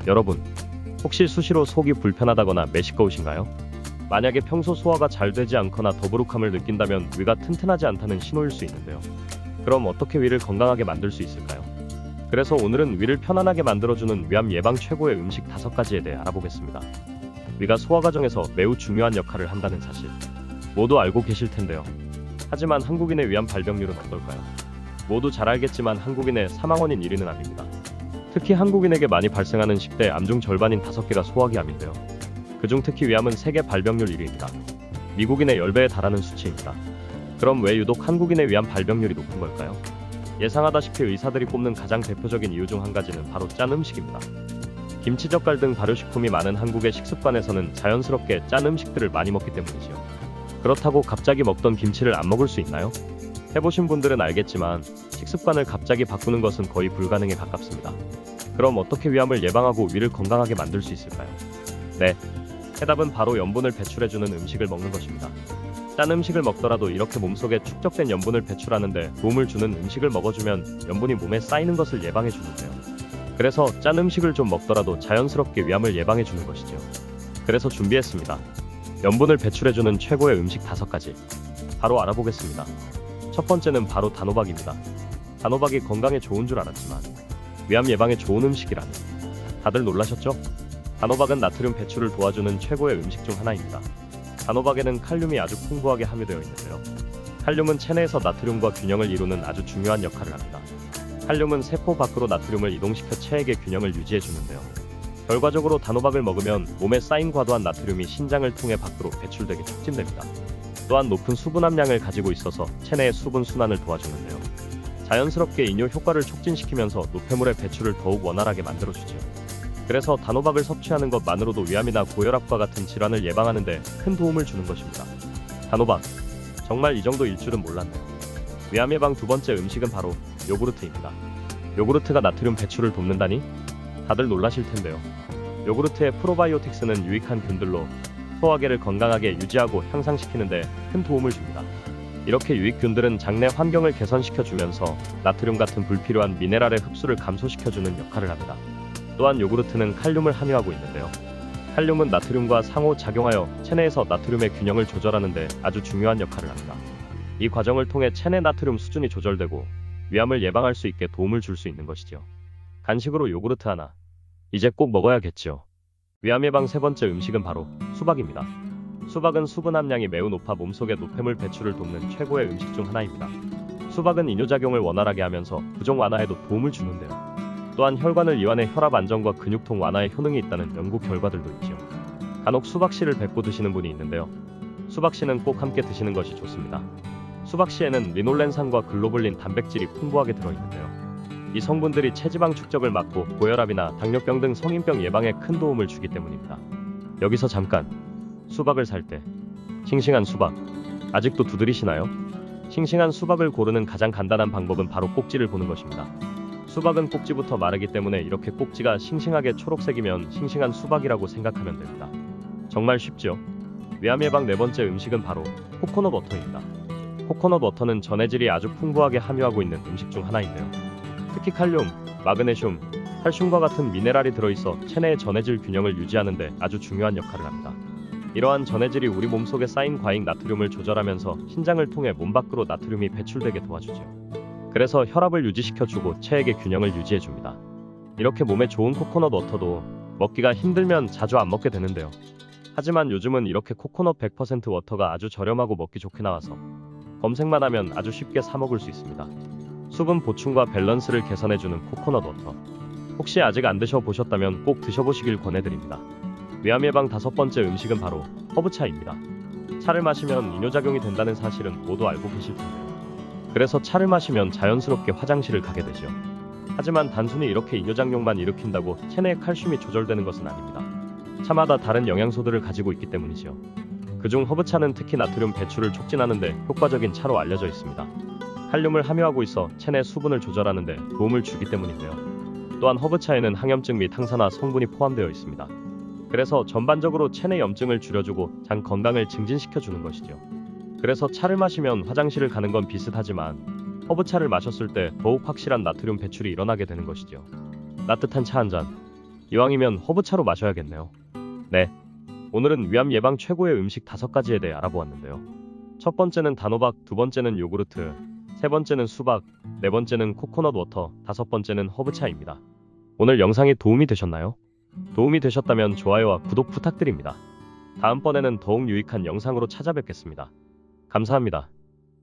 여러분, 혹시 수시로 속이 불편하다거나 메시꺼우신가요? 만약에 평소 소화가 잘 되지 않거나 더부룩함을 느낀다면 위가 튼튼하지 않다는 신호일 수 있는데요. 그럼 어떻게 위를 건강하게 만들 수 있을까요? 그래서 오늘은 위를 편안하게 만들어주는 위암 예방 최고의 음식 5가지에 대해 알아보겠습니다. 위가 소화 과정에서 매우 중요한 역할을 한다는 사실 모두 알고 계실 텐데요. 하지만 한국인의 위암 발병률은 어떨까요? 모두 잘 알겠지만 한국인의 사망원인 1위는 암입니다. 특히 한국인에게 많이 발생하는 10대 암 중 절반인 5개가 소화기암인데요. 그중 특히 위암은 세계 발병률 1위입니다. 미국인의 10배에 달하는 수치입니다. 그럼 왜 유독 한국인의 위암 발병률이 높은 걸까요? 예상하다시피 의사들이 꼽는 가장 대표적인 이유 중 한 가지는 바로 짠 음식입니다. 김치, 젓갈 등 발효식품이 많은 한국의 식습관에서는 자연스럽게 짠 음식들을 많이 먹기 때문이지요. 그렇다고 갑자기 먹던 김치를 안 먹을 수 있나요? 해보신 분들은 알겠지만 식습관을 갑자기 바꾸는 것은 거의 불가능에 가깝습니다. 그럼 어떻게 위암을 예방하고 위를 건강하게 만들 수 있을까요? 네, 해답은 바로 염분을 배출해주는 음식을 먹는 것입니다. 짠 음식을 먹더라도 이렇게 몸속에 축적된 염분을 배출하는데 도움을 주는 음식을 먹어주면 염분이 몸에 쌓이는 것을 예방해주는데요. 그래서 짠 음식을 좀 먹더라도 자연스럽게 위암을 예방해주는 것이죠. 그래서 준비했습니다. 염분을 배출해주는 최고의 음식 5가지. 바로 알아보겠습니다. 첫 번째는 바로 단호박입니다. 단호박이 건강에 좋은 줄 알았지만 위암 예방에 좋은 음식이라니 다들 놀라셨죠? 단호박은 나트륨 배출을 도와주는 최고의 음식 중 하나입니다. 단호박에는 칼륨이 아주 풍부하게 함유되어 있는데요. 칼륨은 체내에서 나트륨과 균형을 이루는 아주 중요한 역할을 합니다. 칼륨은 세포 밖으로 나트륨을 이동시켜 체액의 균형을 유지해주는데요. 결과적으로 단호박을 먹으면 몸에 쌓인 과도한 나트륨이 신장을 통해 밖으로 배출되게 촉진됩니다. 또한 높은 수분 함량을 가지고 있어서 체내의 수분 순환을 도와주는데요. 자연스럽게 이뇨 효과를 촉진시키면서 노폐물의 배출을 더욱 원활하게 만들어주죠. 그래서 단호박을 섭취하는 것만으로도 위암이나 고혈압과 같은 질환을 예방하는 데 큰 도움을 주는 것입니다. 단호박, 정말 이 정도일 줄은 몰랐네요. 위암 예방 2번째 음식은 바로 요구르트입니다. 요구르트가 나트륨 배출을 돕는다니? 다들 놀라실 텐데요. 요구르트의 프로바이오틱스는 유익한 균들로 소화계를 건강하게 유지하고 향상시키는 데 큰 도움을 줍니다. 이렇게 유익균들은 장내 환경을 개선시켜주면서 나트륨 같은 불필요한 미네랄의 흡수를 감소시켜주는 역할을 합니다. 또한 요구르트는 칼륨을 함유하고 있는데요. 칼륨은 나트륨과 상호작용하여 체내에서 나트륨의 균형을 조절하는 데 아주 중요한 역할을 합니다. 이 과정을 통해 체내 나트륨 수준이 조절되고 위암을 예방할 수 있게 도움을 줄 수 있는 것이죠. 간식으로 요구르트 하나, 이제 꼭 먹어야겠죠. 위암 예방 3번째 음식은 바로 수박입니다. 수박은 수분 함량이 매우 높아 몸속의 노폐물 배출을 돕는 최고의 음식 중 하나입니다. 수박은 이뇨작용을 원활하게 하면서 부종 완화에도 도움을 주는데요. 또한 혈관을 이완해 혈압 안정과 근육통 완화에 효능이 있다는 연구 결과들도 있죠. 간혹 수박씨를 뱉고 드시는 분이 있는데요. 수박씨는 꼭 함께 드시는 것이 좋습니다. 수박씨에는 리놀렌산과 글로불린 단백질이 풍부하게 들어있는데요. 이 성분들이 체지방 축적을 막고 고혈압이나 당뇨병 등 성인병 예방에 큰 도움을 주기 때문입니다. 여기서 잠깐, 수박을 살 때 싱싱한 수박 아직도 두드리시나요? 싱싱한 수박을 고르는 가장 간단한 방법은 바로 꼭지를 보는 것입니다. 수박은 꼭지부터 마르기 때문에 이렇게 꼭지가 싱싱하게 초록색이면 싱싱한 수박이라고 생각하면 됩니다. 정말 쉽죠? 위암 예방 4번째 음식은 바로 코코넛 워터입니다. 코코넛 워터는 전해질이 아주 풍부하게 함유하고 있는 음식 중 하나인데요. 특히 칼륨, 마그네슘, 칼슘과 같은 미네랄이 들어있어 체내의 전해질 균형을 유지하는 데 아주 중요한 역할을 합니다. 이러한 전해질이 우리 몸속에 쌓인 과잉 나트륨을 조절하면서 신장을 통해 몸 밖으로 나트륨이 배출되게 도와주죠. 그래서 혈압을 유지시켜주고 체액의 균형을 유지해줍니다. 이렇게 몸에 좋은 코코넛 워터도 먹기가 힘들면 자주 안 먹게 되는데요. 하지만 요즘은 이렇게 코코넛 100% 워터가 아주 저렴하고 먹기 좋게 나와서 검색만 하면 아주 쉽게 사 먹을 수 있습니다. 수분 보충과 밸런스를 개선해주는 코코넛 워터. 혹시 아직 안 드셔보셨다면 꼭 드셔보시길 권해드립니다. 위암 예방 5번째 음식은 바로 허브차입니다. 차를 마시면 이뇨작용이 된다는 사실은 모두 알고 계실 텐데요. 그래서 차를 마시면 자연스럽게 화장실을 가게 되죠. 하지만 단순히 이렇게 이뇨작용만 일으킨다고 체내의 칼슘이 조절되는 것은 아닙니다. 차마다 다른 영양소들을 가지고 있기 때문이죠. 그중 허브차는 특히 나트륨 배출을 촉진하는 데 효과적인 차로 알려져 있습니다. 칼륨을 함유하고 있어 체내 수분을 조절하는 데 도움을 주기 때문인데요. 또한 허브차에는 항염증 및 항산화 성분이 포함되어 있습니다. 그래서 전반적으로 체내 염증을 줄여주고 장 건강을 증진시켜주는 것이죠. 그래서 차를 마시면 화장실을 가는 건 비슷하지만 허브차를 마셨을 때 더욱 확실한 나트륨 배출이 일어나게 되는 것이죠. 따뜻한 차 한 잔, 이왕이면 허브차로 마셔야겠네요. 네, 오늘은 위암 예방 최고의 음식 5가지에 대해 알아보았는데요. 첫 번째는 단호박, 두 번째는 요구르트, 세 번째는 수박, 네 번째는 코코넛 워터, 다섯 번째는 허브차입니다. 오늘 영상이 도움이 되셨나요? 도움이 되셨다면 좋아요와 구독 부탁드립니다. 다음번에는 더욱 유익한 영상으로 찾아뵙겠습니다. 감사합니다.